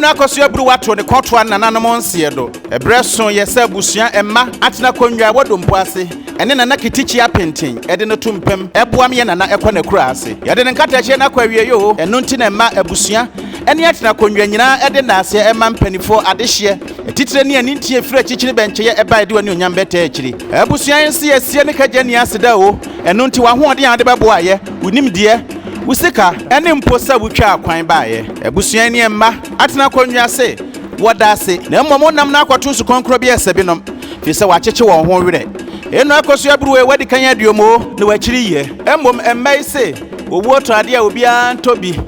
Nana Akosua Bruwa to the court one Nana Monsiedo. A breast son yesa busua emma atena konwa wo Dompoase. Ene Nana kitichi apentin ede no tumpem eboam ye Nana ekɔ kura ase. Yede ne nkata hye na kwawie yo eno nti na emma abusua ene atena konwa nyina ede na ase emma mpanifo adehye. Titire ne ani ntie fira chichiri benche ye eba ede wani onyam beta achiri. Abusua yense yesie ne kagya ni aseda o eno nti wa hoɔden ade bɛboa ye unim de Usika ene mposa butwa akwan baaye abusua ni emma atena konwa se woda se na mmom nam na akwato su konkro bi esebinom fi se wacheche won ho werɛ eno Akosua Bruwa wadi kan aduomo na wachiri ye mmom emmai se owo to ade a obi antobi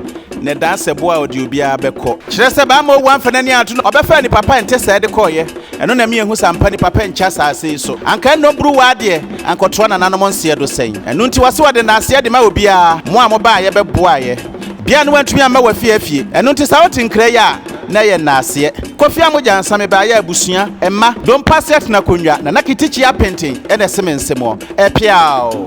ne danse boa odi obi abekɔ kyerɛ se ba ma owo amfana ni ato obefa ni papa ente se de kɔye eno na me ehu sampa ni papa ncha saase so anka no Bruwa ade ankɔtɔ na nanom nse do sɛn eno nti wase wade na ase de ma obi a mo amoba ye bɛboa ye bia no wantumi ama wafiafie eno nti sa wote nkra ya na ye na ase kofi amoja nsame ba ya abusua emma Dompoase atena konwa na nakitichi apenten ene semensemo epiao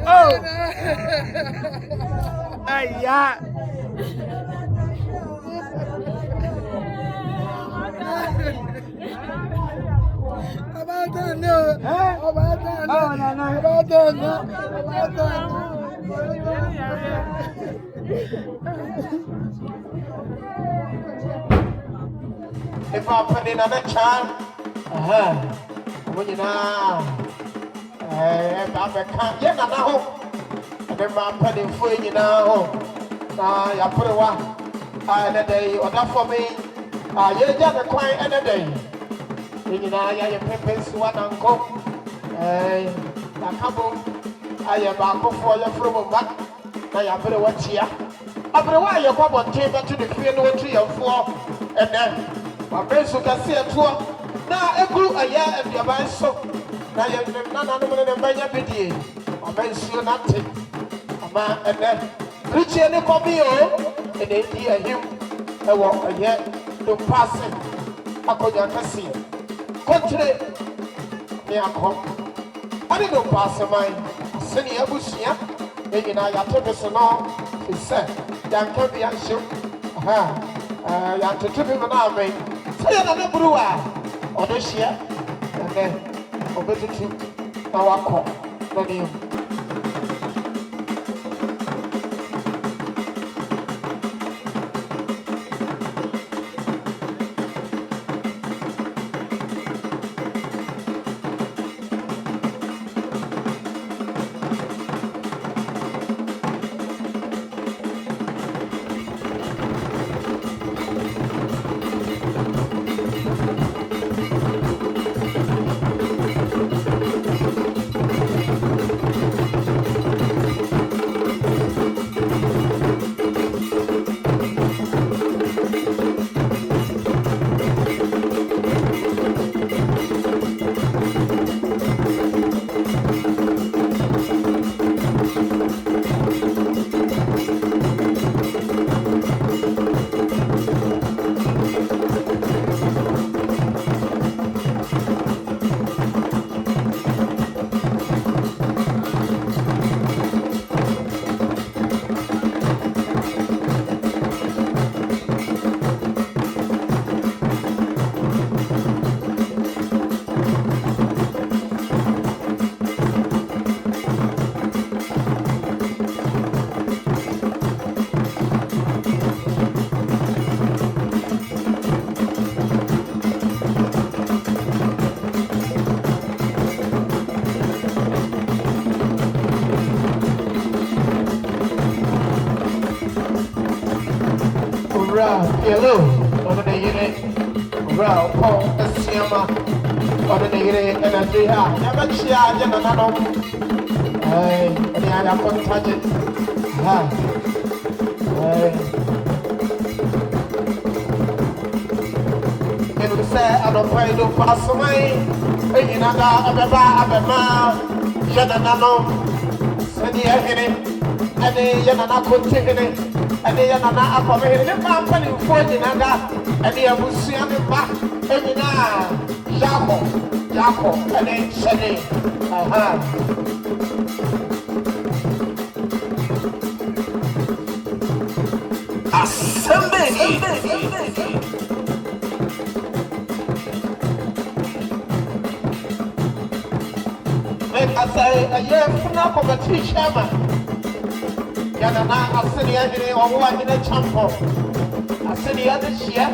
Oh. Yeah. If I put in another child, when you know, I can't get now. And then my penny for you now. I put a one. A day or not for me. You just a client any day. You know, I have peppers one uncle. A couple. I am back for your from a back. I have put a watch here. After a while, you come on chamber to the field 3 or 4, and then my friends who can see a tour. Now I grew a year and your mind so. Now you're not on the Banya video. My men see nothing. A man and then reach any copy, and they hear him. I walk a year to pass it. I could see. Country, they are come. I didn't pass a mind. Senior Bushia, maybe now your personal, he said, Yan can be a show. Yan to trip him an army. Say another Bruwa, or this year, and then over the trip. Now I call, not you. Hello, over the unit. Well, Paul, the Siama, over the unit, and I do have never share another. And I have not touched it. It will say, I don't pray to pass away. In Ababa, Janano, Sandy, and the Yanana could take it. And they are not up of it. The company for the Naga, and they will see on the back. And now, Jaco, and then Shady. Assembly. I say, a year from now, of a teacher. Nana Akosua Bruwa in a champo. I said the other year,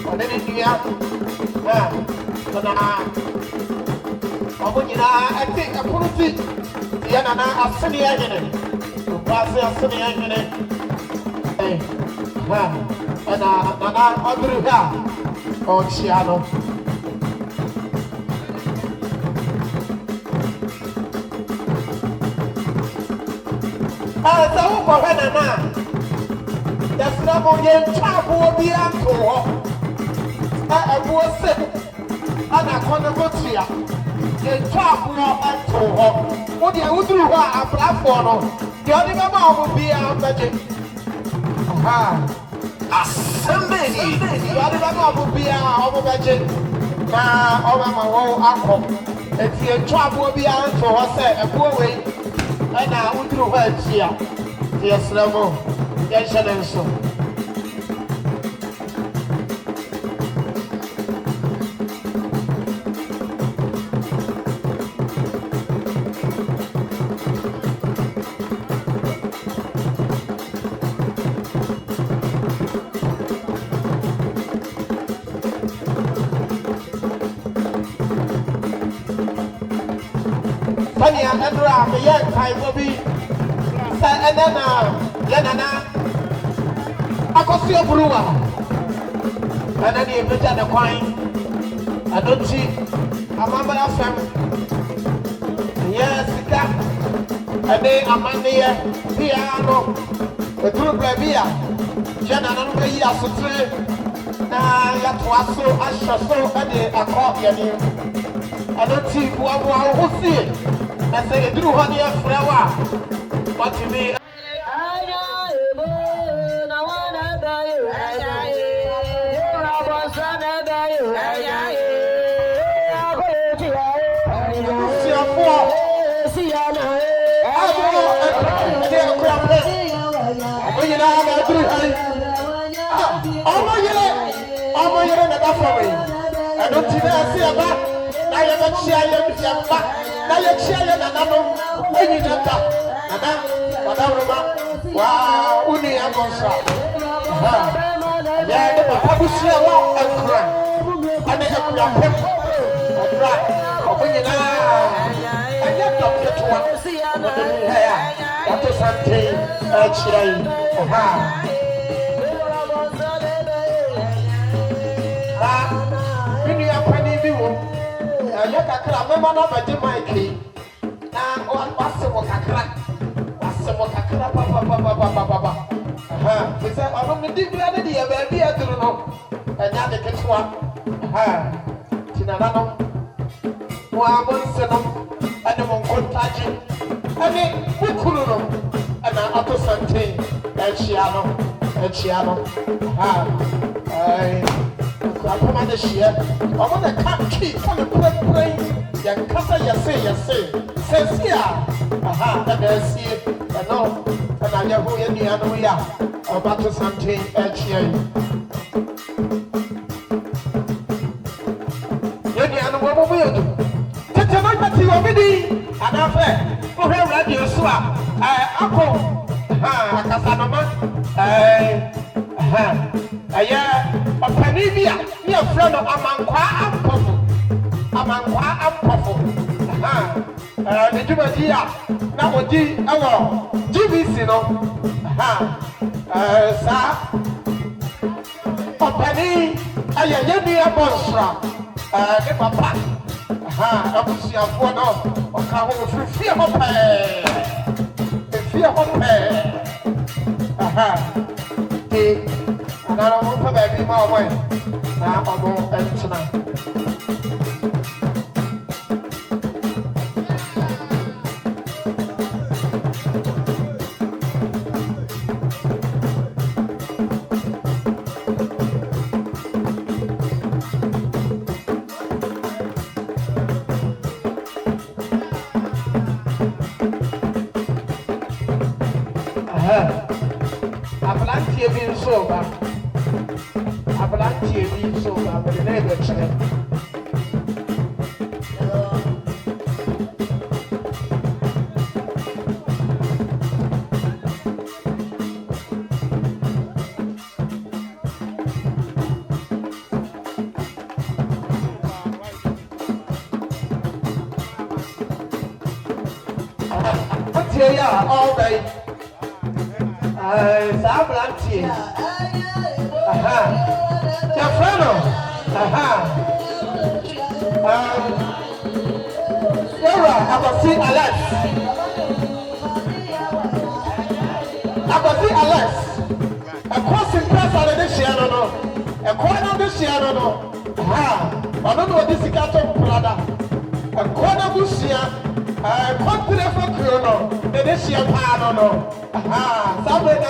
or then in India, I think I put it. Nana Akosua Bruwa, Dompoase and Nana Akosua Bruwa, or Chiano. As I walk ahead and now, that's not on your child will be uncle. I was sick, and I can't go to you. Your child will uncle. What you would do a platform, the only member will be our budget. Assembly, the only member will be our budget. Now, over my whole uncle. Eti etwabo bi anto ho se ebo we na udru ho atia ti esramo ye hye nso Tanya Edra me yen kai bobi sa enana ye Nana Akosua Bruwa anani ebeja ne kwan adonti amambara fam ye sika ade amane ye piano edru bia ye Nana no be yi asotre na ya toaso ahyeso ade akọ ye ni adonti boa hosie I say, "Do honey and flower." What to me? Na ye chia ye Nana no enyi nata Nana wadawroma wa uni agonsa ya de pabusia wa akra ane akra pem akra obonyina anya doketwa ya ato sante achirai bini apani bi wo ya kakra mema na baje maiki na wasemo kakra papa se ono mi digla de ya ba bi aduru no enya de ketwa tinana no wa bonse no ane mon kontaji ane bukuru no ana ato sante echia no ai Papa de shia, I want to come keep on the play. Yan kasa yase. Sensia. Aha, that is it. And no, and I have who any other ya about to something at here. Any other woman will do. Tell my party already. And after, for her radio swap. Uncle. Casanova. Panibia, near friend of Amankwa Ampofo. The Jubadia, now G, our GBC, no. Sir, Opani, I am a bonsra, the papa. I'm see a photo of Kaho fear and I don't want to baby my way. Now I'm going to tonight. I've learned to be sober. I've learned to be sober, but the neighbor said, what's here, all right. Sablanti. Your friend. Sarah, I can see Alex. A crossing press on this year, no. A corner this year, no. I don't know what this is got to brother. A corner this year. Confident for Kuno, this year, no. Something,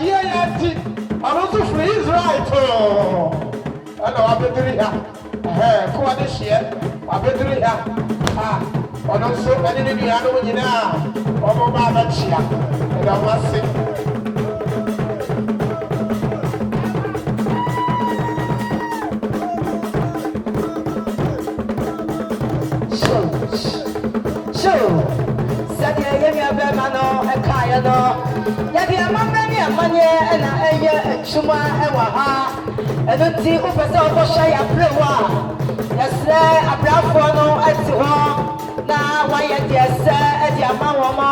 yeah, I'm also free, right? Oh, I know I've been here. Kwa de hye abeduru ya ono so ene ne bia no nyina omo ba ba chia da wase Sadia yemi abema no ekaya no yabi amama ni amanye na eye echuma ewa ha enoti upese obosha ya prewa yesre abrafo no ati ho na waye diese edi amawo mo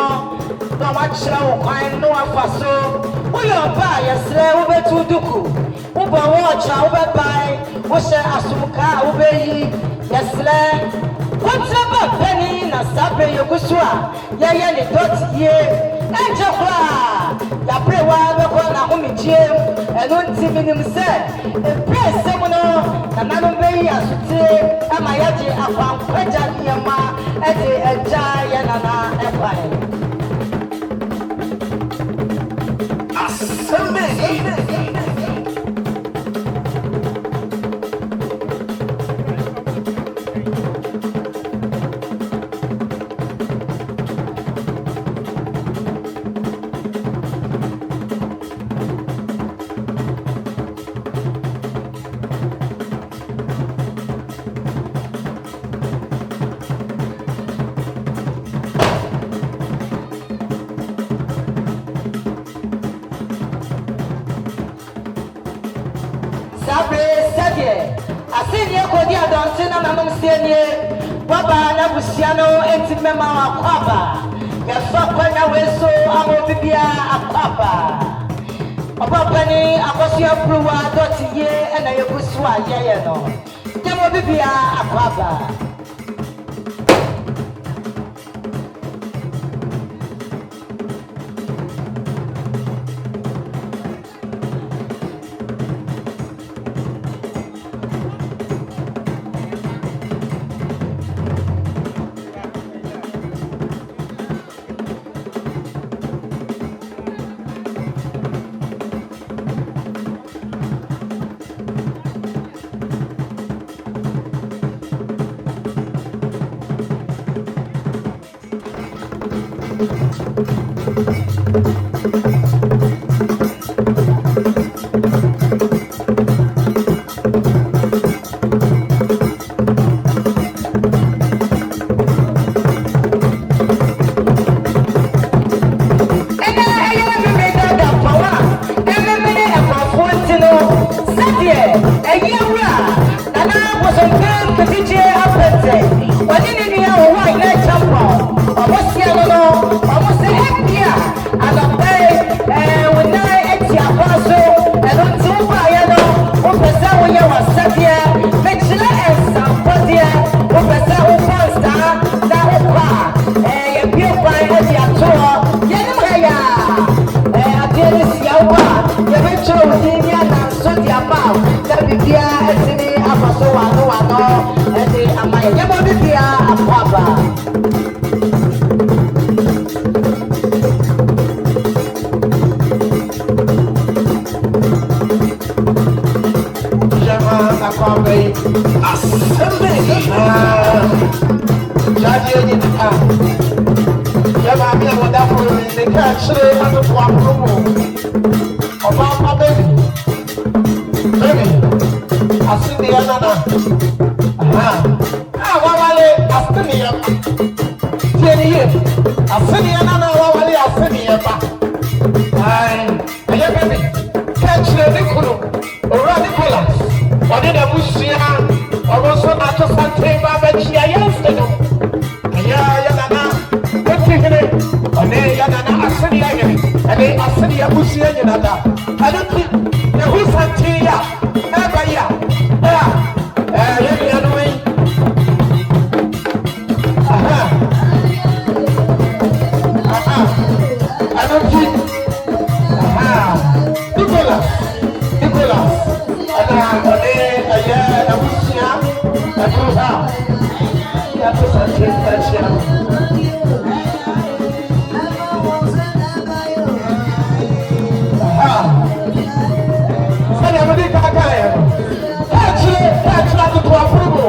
no wachira wo kwan no afaso uyo ba yesre ubetu duku ubo wo cha ubebai wo she asumuka ubeyi yesre Whatever penny na sabre yokusua ya ni dot ye enjokwa ya prewa beko na humijie eno nti minim se press mu no na nanu beyi asute ama yaje akwankwaja niema ede eja ya nana ekwae aseme Baba na busiano enti mema akwaba ya fakwa na weso amo bibia akwaba Papa ni Akosua Bruwa doti ye ena yeguswa ye no demo bibia akwaba Approval.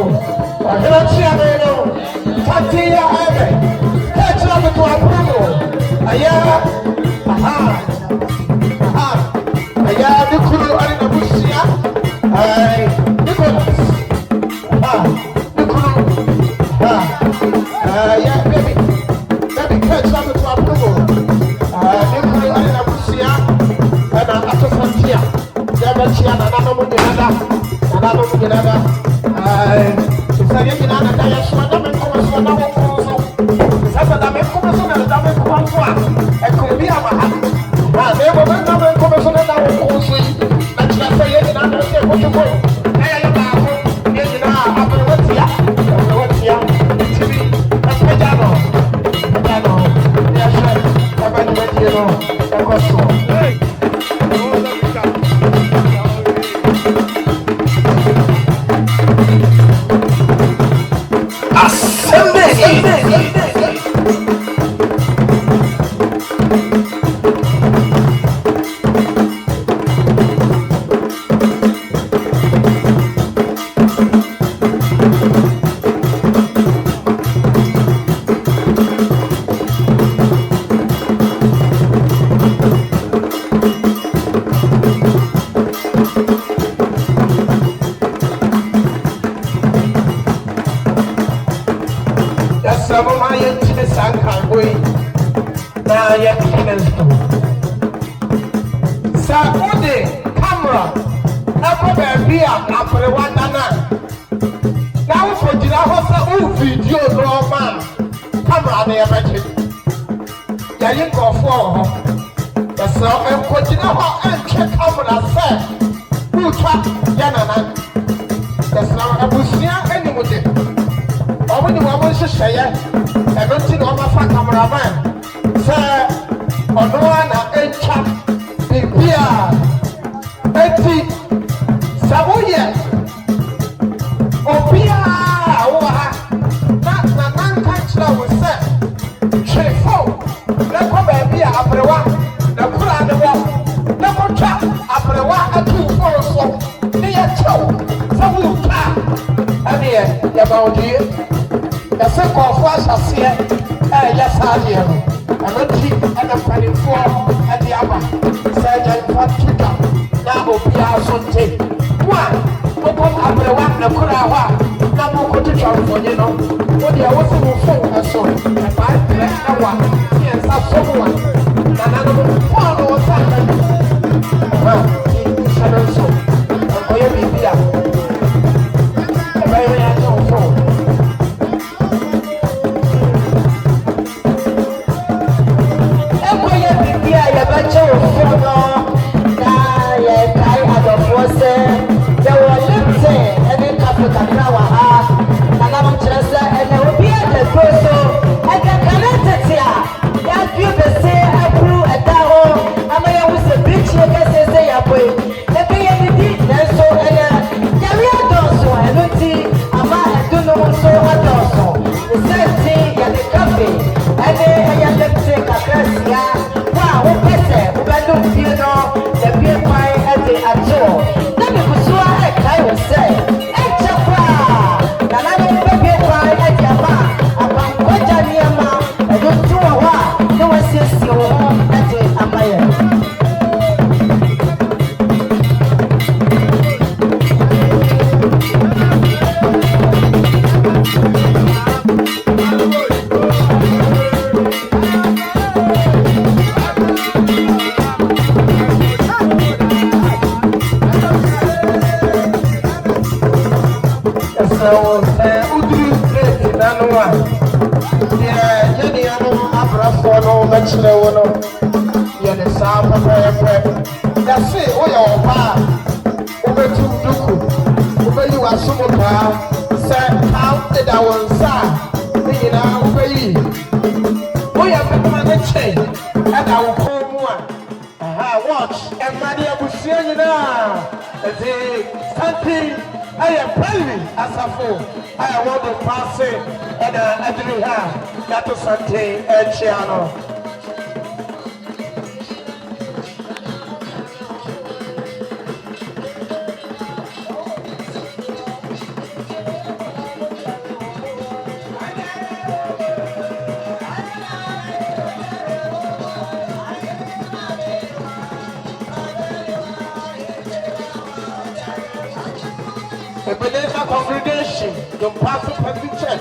Ebenezer congregation, Dompoase Public Church,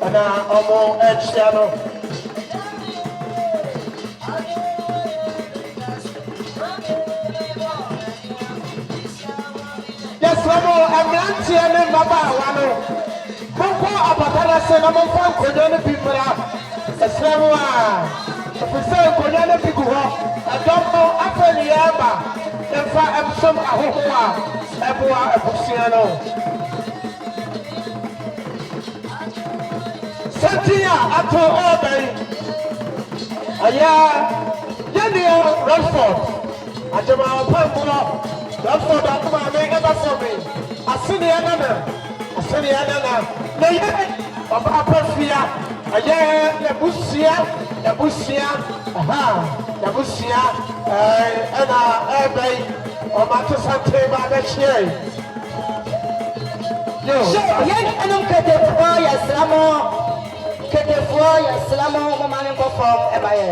and Omo Edgeano. Yes, Ramo, I'm not here, and Baba, one. Boko, Apatana, Senamo, Kodana, people. Yes, Ramo, if we say Kodana, people, I don't know, after the Yaba, if I am some Ahoa, Eboa, Ebusiano. Santia, Ato, Obey. Daniel Rashford. I do my Pamela. Rashford, I make ever for me. I see the Anna. I see the Anna. The year of Apofia. A year, the Busia, aha, the Busia, and Abbey, or Matasante by the Sherry. Yen anum kete ya slamo kete ya slamo mo mane ko from ebaye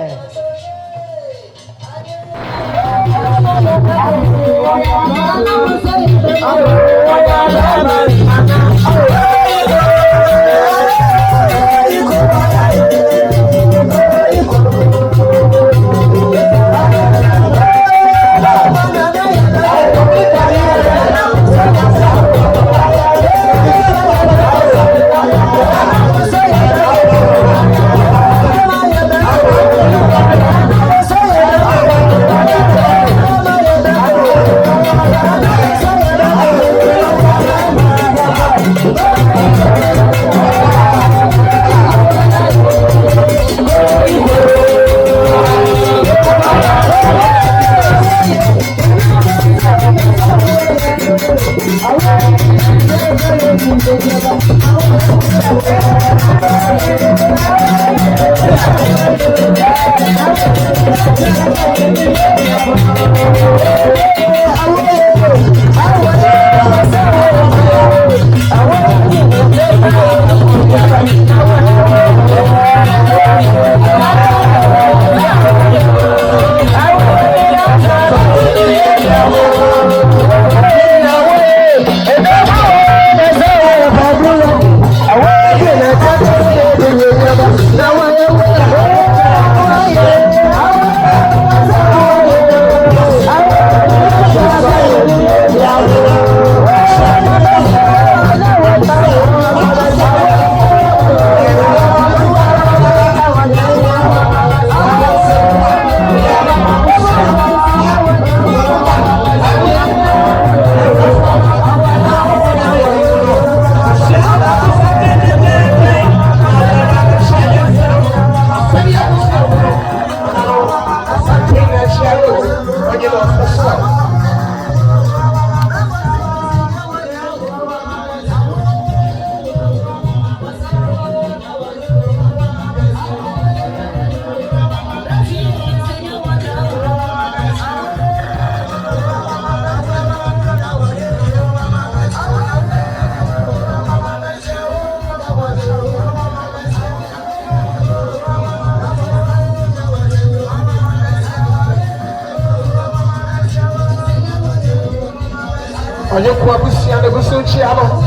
Onye kwa busia na busuchi alo.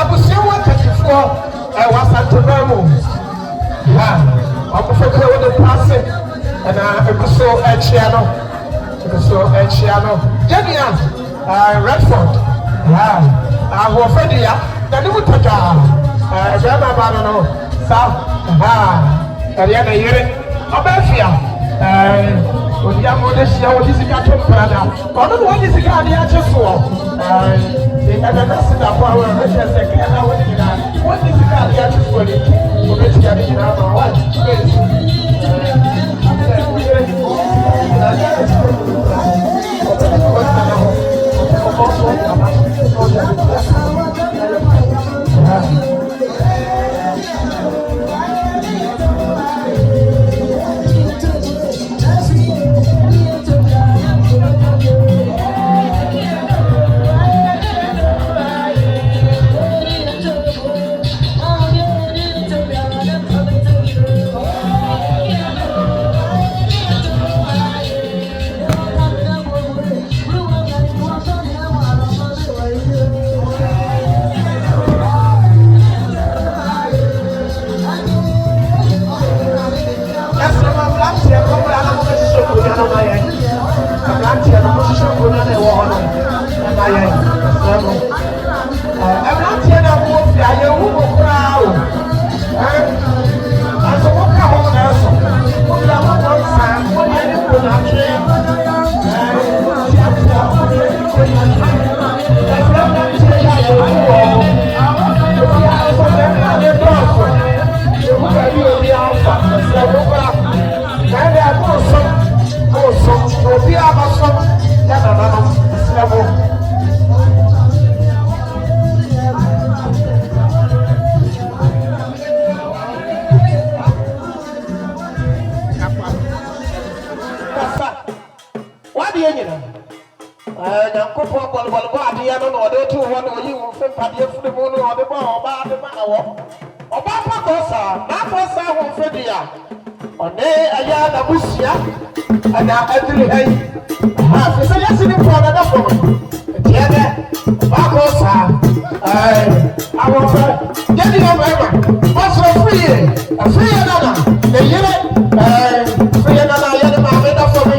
Abusia wa tatifo wa Santonamo. Ha, akufeke wo de passe na ebuso echiano. Ebuso echiano. Jenia Redford. Ha, awo fedia na ni mutaja. Jama ba no. Sa ha. Ariya na yere. Obafia. Odia modeshia wo disika tomprada ono no wodi sika ade ache so e kada na sida kwa wa meche se kana wodi dina wodi sika ade ache so ni o meche ya dina ma wa space not yet a wolf, I will crowd. As a walk out on us, what I want to say, what I didn't put on train. What do you know? Nyankopɔn bɔlbɔlbɔ adeɛ no na ɔde to hɔ na ɔyi wo mfe mpadeɛ firi mu no ɔde bɔ ɔbaa de ma awɔ ɔbaa pa kɔ saa na akɔ saa ho mfe de a ɔne ɛyɛ n'abusua ɛna ɛdiri ha yi fi sɛ yɛsi ne pɔn na dɔfɔ deɛ dɛ ɔbaa kɔ saa awɔfɛ yɛdi yɛ mɛma ɔsoro firi yɛ afiri yɛ nana ɛyere firi yɛ nana yɛde maame dɔfɔ mi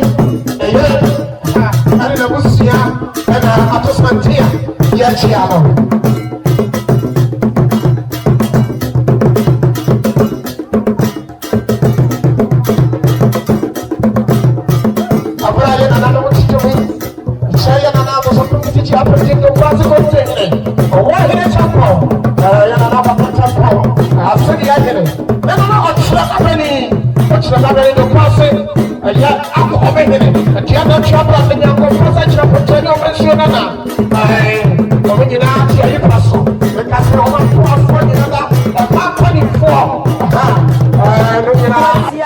ɛyere and the Busia and Atosmantia, Yachiano. Abraham and another to me. Chaya and I was up to teach up and take the classical thing. Or why did it happen? I've said the idea. Then I'm not sure how many. What's the matter in the passing? Yeah, I'm coming in. I can't not trouble and I'm going to trouble to no mention. I'm going to ask you person because I'm not for another. I'm not coming for. Looking at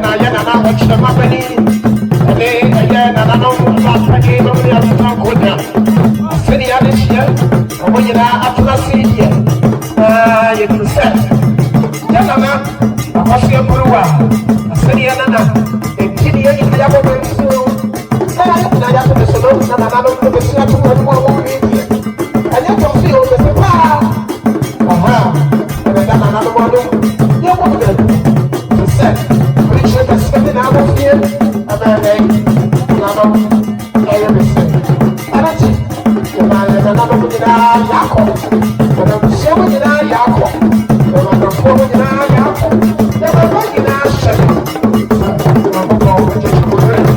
and I am watch the company. And then again, and I don't last penny, nobody else to talk with them. City of this year, and when you're not after the city, you can say, Nana Akosua Bruwa, City of Nana, and Kitty, and the other way soon. I have to be so long, and I don't know the city of one media. And you can feel the surprise. And then another one, you're one of them. The set, which you can spend an hour here, and then another everything. And that's it. You might have another one in our Yako, and I'm so in our Yako, and I'm a woman in our Yako, and I'm a in our Shell. I'm going to get you ready.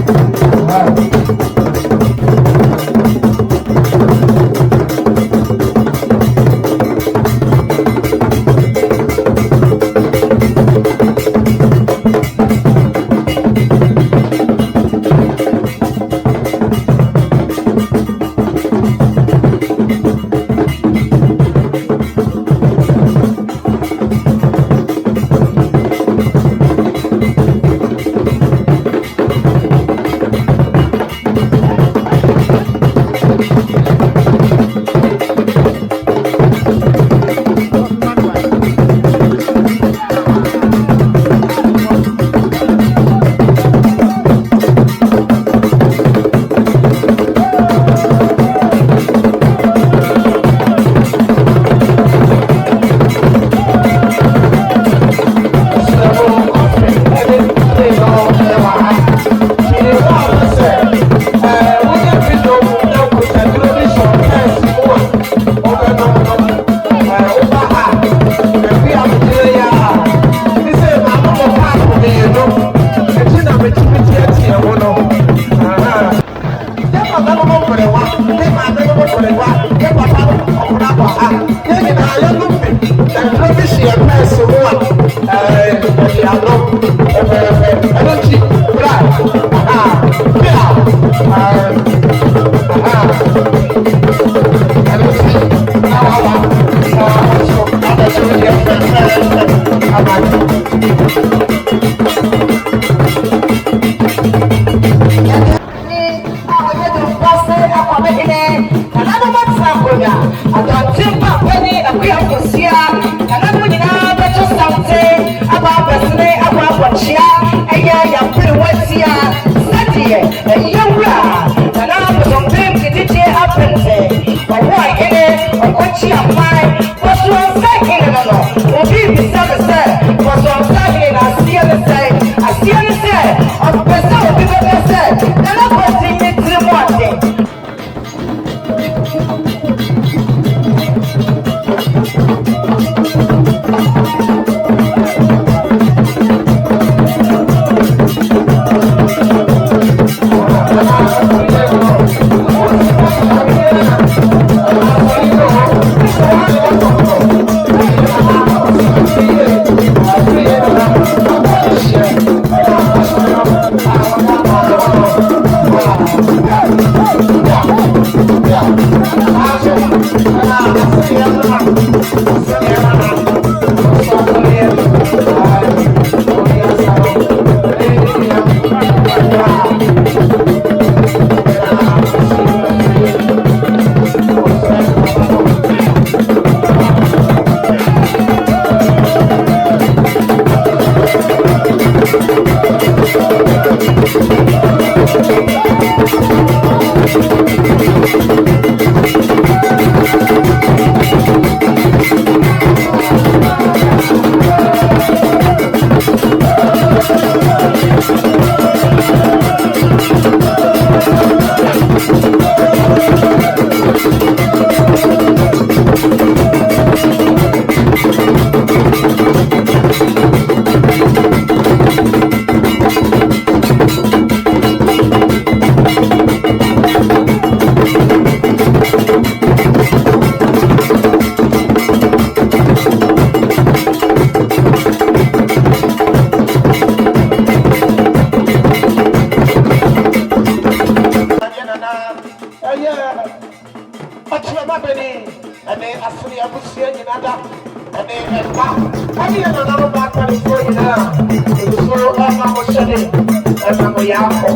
ɛna mo yɛ akɔ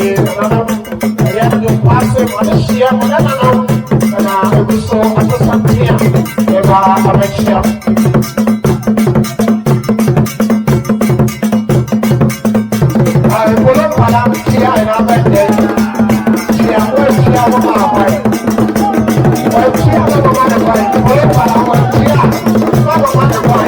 ee nananom ɛyɛ Dompoase mo ahyia mo nananom ɛna ebi so asosante a ɛba abɛhyia Polo para tia na bende tia wo tia wo ma wa wo tia wo ma na wa polo para wo tia wo ma na wa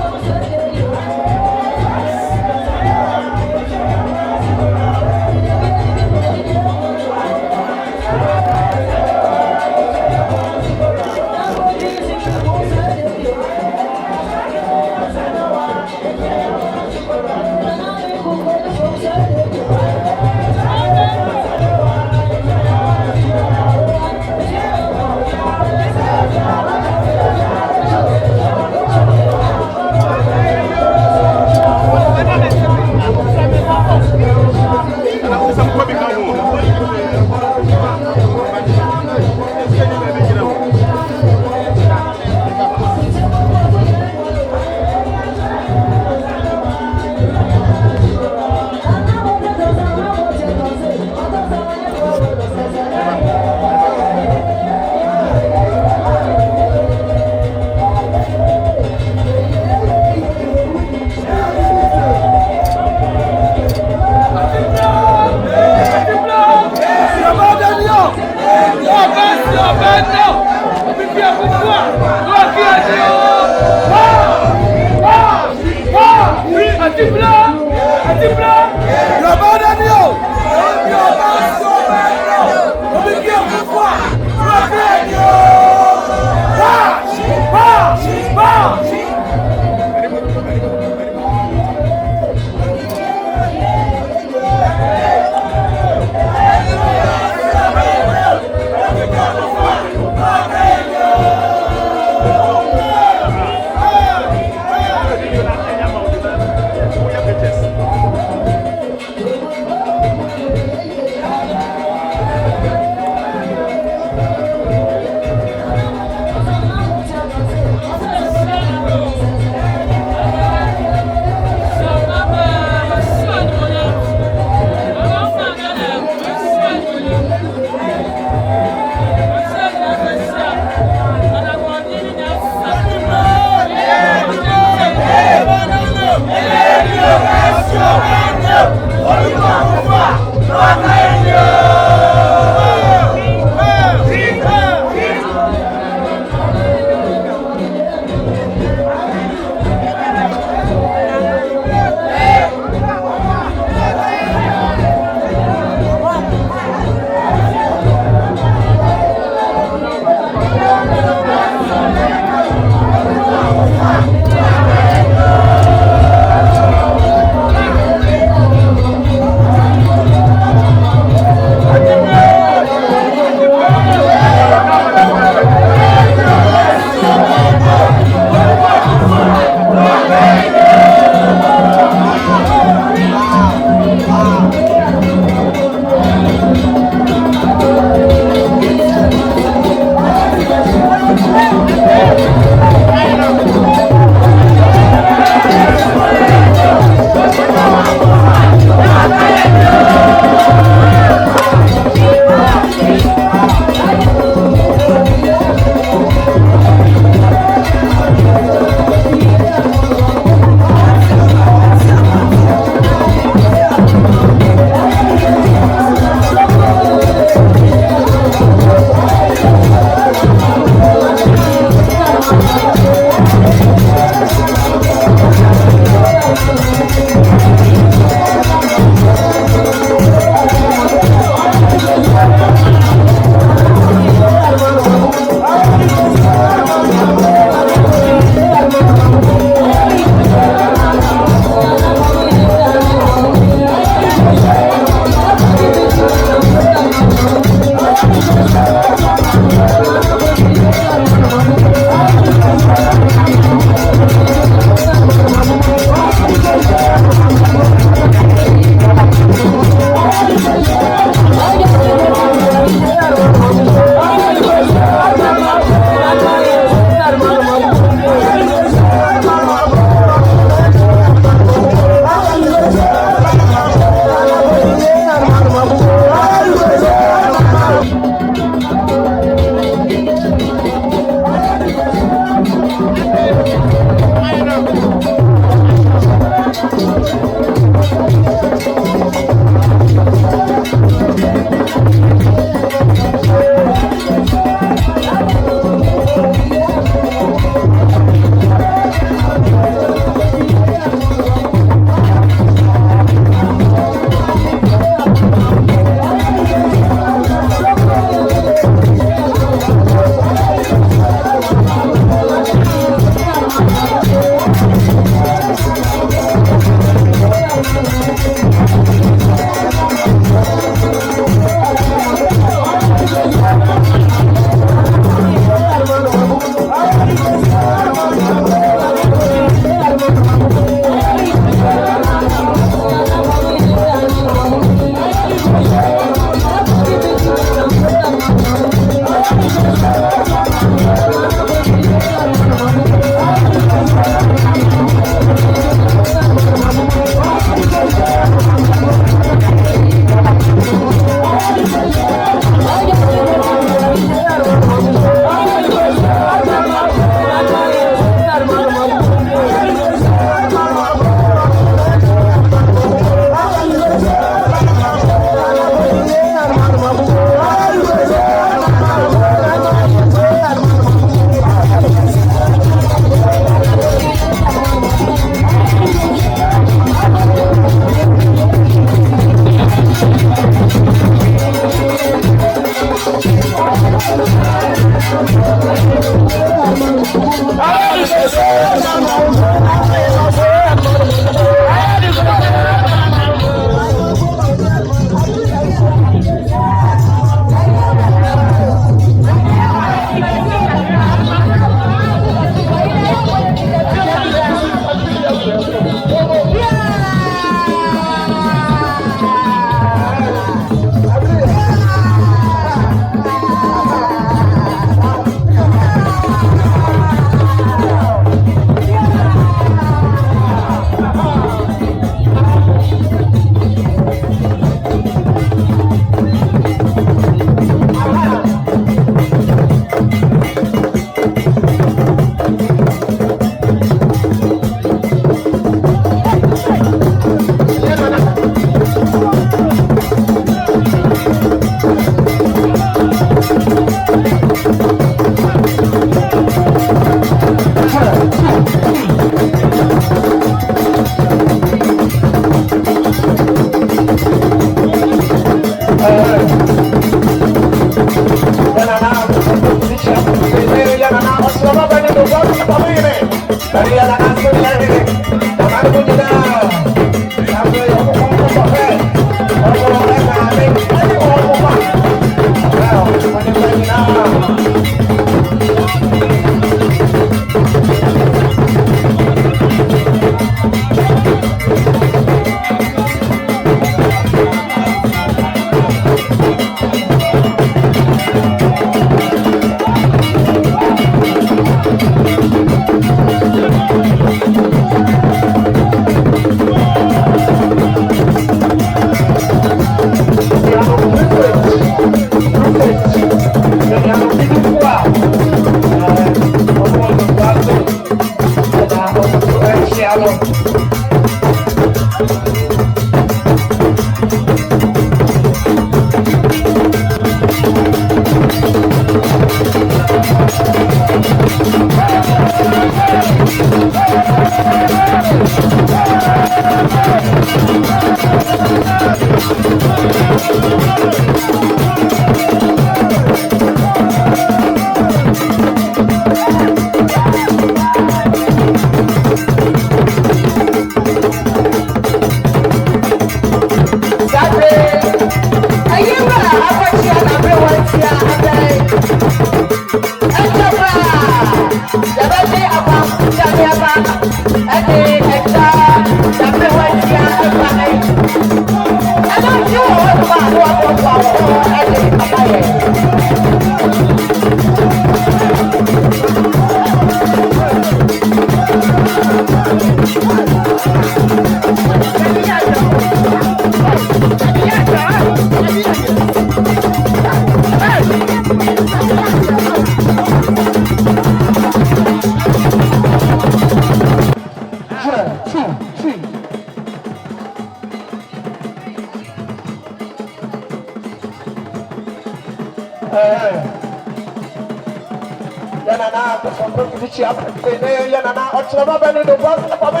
Nana Akosua Bruwa Nana Akosua Bruwa Dompoase for me.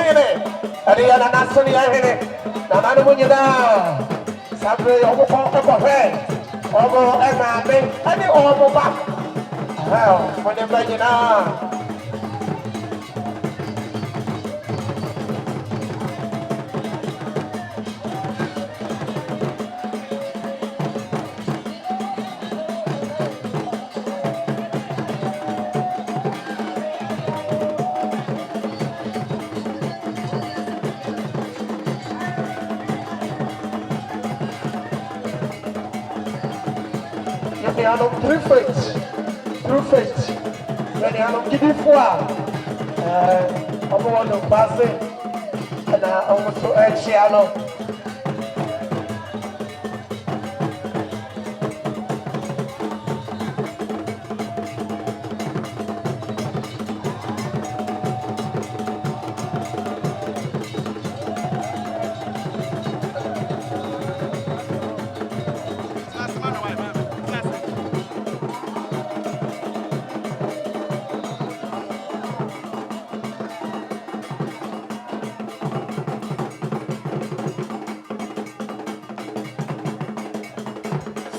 And Nana Akosua Nana Munyina. Sabre omo ko fe. Omo e ma me. Ani omo ba. Ha, mo ne ba nyina. Through faith. When you are giving for, I'm going to pass it, and I'm going to add Shiano.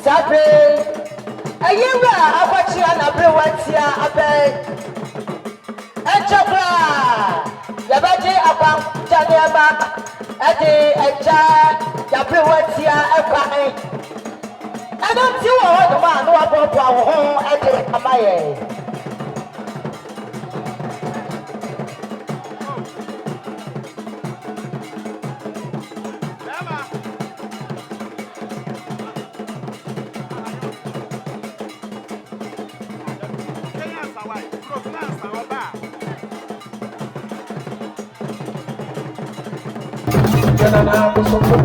Sabre, a year about you and a blue one here, a bay. And Chopra, Yabaji about Janiaba, a jar, the blue one here, a cry. I don't see all the man who about our home at my Nana Akosua Bruwa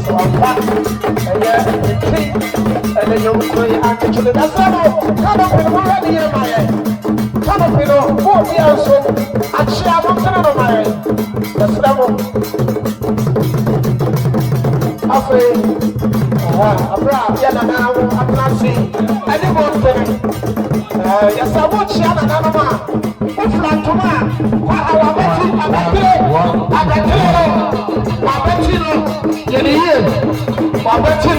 so I'm back, and yes, and then you'll play actually. That's all. Come up in already in my head. Come up in 4 years old. Actually, I'm not on my head. That's level. Abra, Nana, I'm not seeing anyone. Yes, I watch Nana. What's like to man? I bet you,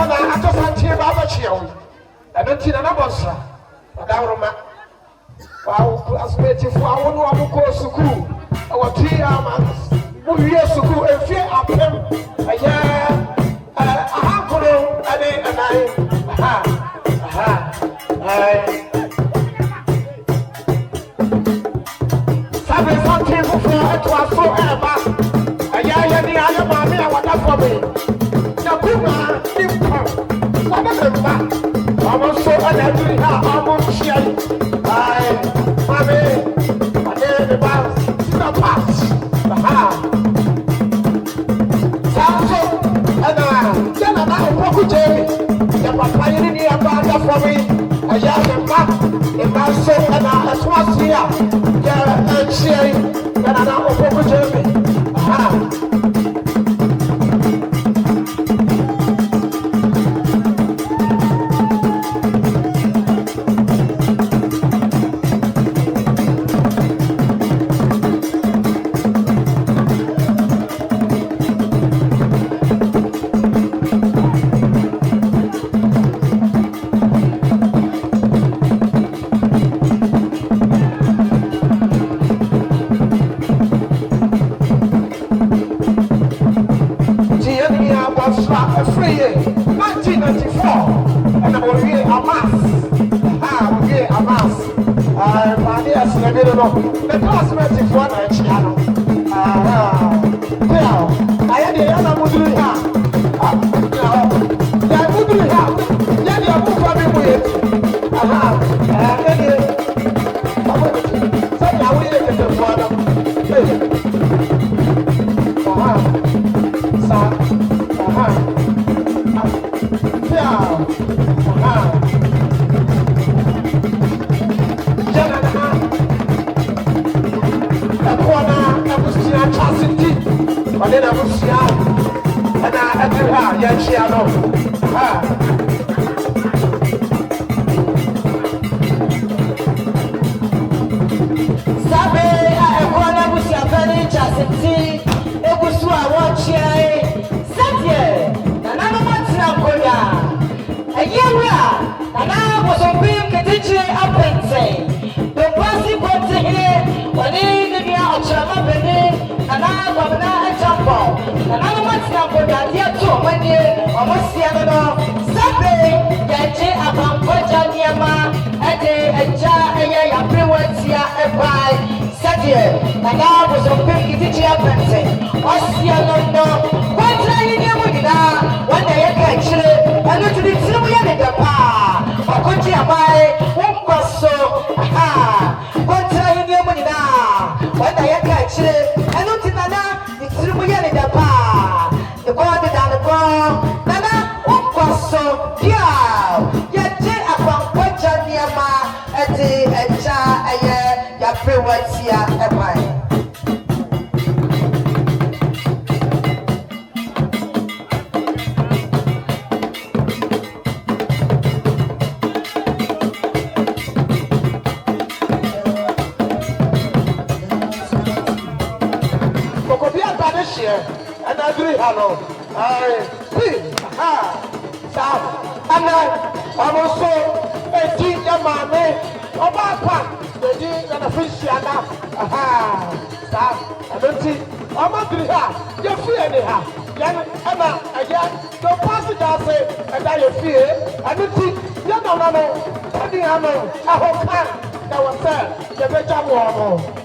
na atosa tie ba ba chiewo eno ti na bonsa adawroma wow classmate fu awo no amko school awo 3 months mu wie school efie apem aya aha kono ade anai aha sabe something for it was so eba aya ni ala ma me awada for me na kuma impa wada memba amo so ana duri ha amo chia ai mame ade the boss na pass aha so ana jana na oku jemi ya papa yini ni abada for me aya memba e ma so ana aswasia ya chia jana na oku jemi aha the classmate for na chiano well I had the other mudu ha ya mudu ha ya dia mu fa me mu ye aha say ya we le ke for na aha sa aha ya aha Ade na musia ana adira ya chia no ha sabe a ekwana musia fani chasiti egusu a won chia sadie na na no matina koya ayewra na na bosompim ketichi apente Dompoase kote here wani ni ya ochama bene na gwamna example na no matina koya dia to mani omosia no sabe yaje abankoja niema ade eja eye ya prewatia ebai sadie na bosompim ketichi apente osia no kwatra ni mu dida wanda yake chire anu tudi timu ya ne pa okoji abai wonkoso aha kwatra ni mu dida wanda yake chire anu tinana timu ya ne pa the god da ko nana wonkoso dia yaje akwankwaja niama ati eja eye ya prewatia ebai and I agree, hello. I see, aha, stop. And I'm also a teacher, mammy, or my the dean and a fish, aha, stop. I don't see, I'm not doing her, you feel anyhow. Emma, again, don't pass it, I say, and I fear. I don't see, you don't know, I hope that was said, the better one.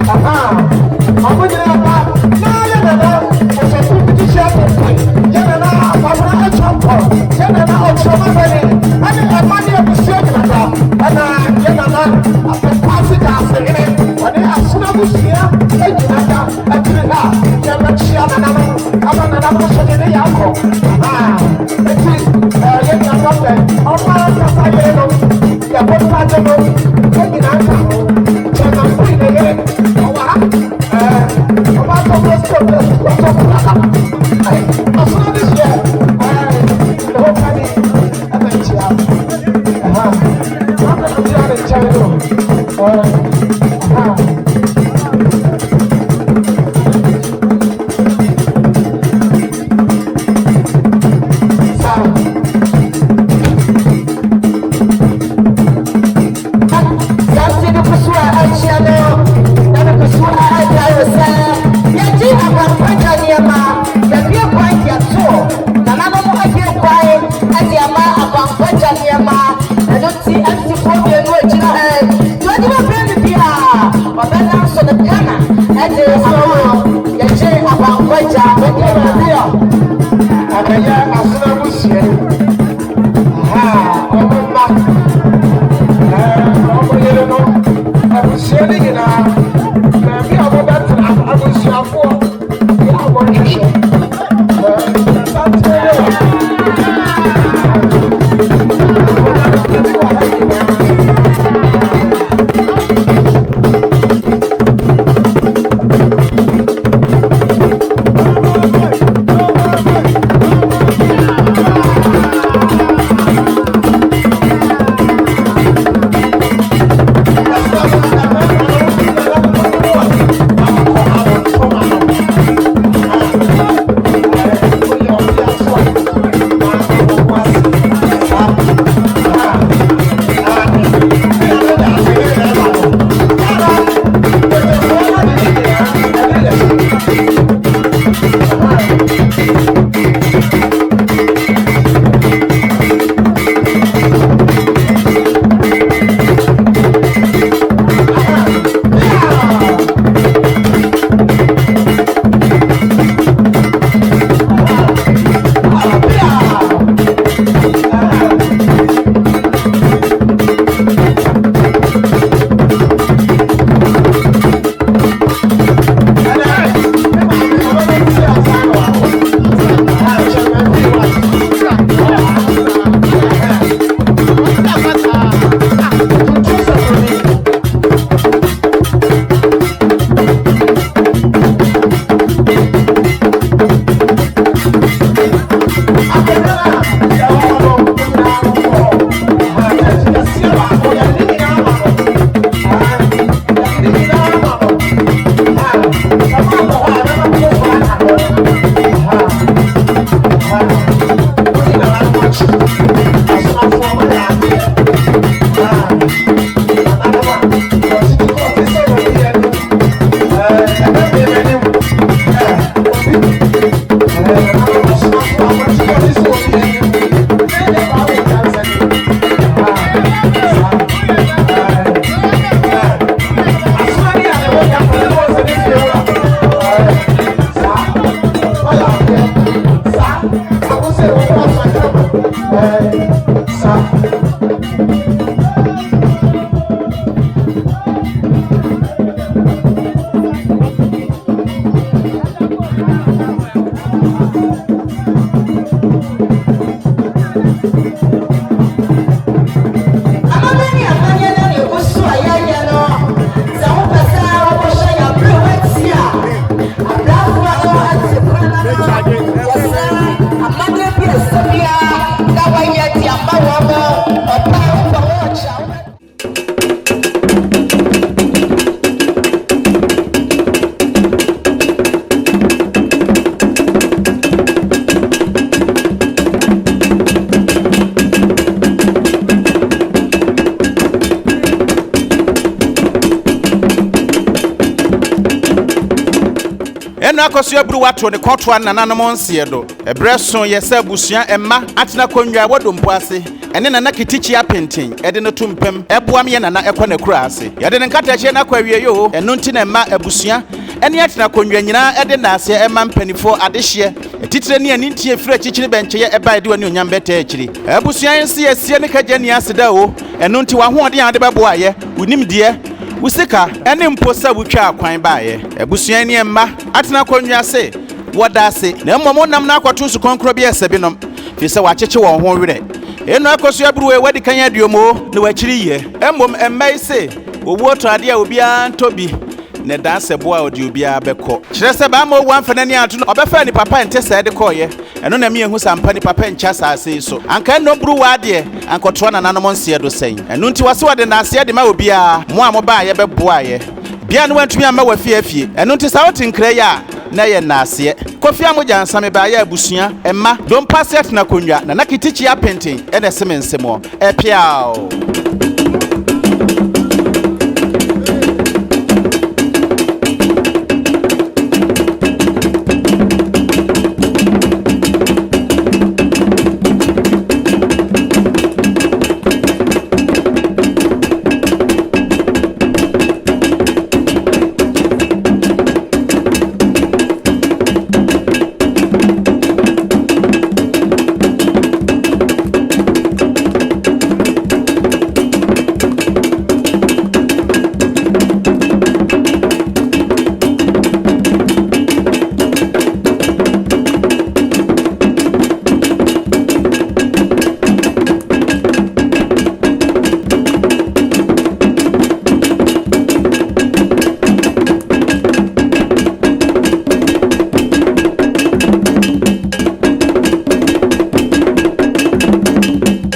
Aha, Africa singing, when they are soon as here, they do not have a trigger. Never cheer than another shooting the alcohol. It is a young doctor. Oh, my God, the both parties taking out. Chairman Queen again. Oh, about the rest of the as soon as this year, the whole family, I'm going Nana Akosua Bruwa to ne kotwa Nana Monsie do. Ebreso yesa busua emma atena konwa wo Dompoase. Ene Nana kitichi apenten. Ede no tumpem. Eboam ye Nana ekɔ ne kura ase. Yede ne nkatache na kwawie yo. Eno nti na emma abusua. Ene atena konwa nyina ede na ase emma mpanifo adehye. Titire ne ani ntie fira chichiri benche ye eba ede wani onyam beta achiri. Abusua ensi esie ne kagye ne aseda o. Eno nti wa hoɔden ade bɛboa ye. Unim die Usika ene mpo sɛ wotwa akwan baaye abusua ne mma atena konwa se woda se na mmom nam na akwato su konkro bi esebinom fi sɛ wakyekye wɔn ho werɛ eno Akosua Bruwa wadi kan aduomo na wakyiri ye mmom emmai se owuo to ade a obi antobi ne danse boa odi obi abekɔ kyerɛ sɛ ba ma owu amfana ni ato no ɔbɛfa ni papa ente sɛ de kɔye ɛno na me ehu sampa ni papa ncha saase so anka no Bruwa ade ankɔtro na nanom nse do sɛn ɛno nti wase wode na ase de ma obi a mo a mo ba ye bɛboa ye bia no wantumi amma wafie afie ɛno nti sa wote nkra ya na ye na ase Kofi amogya nsame ba ya abusua emma Dompoase na konwa na nakitichi apenten ene semensemo epiao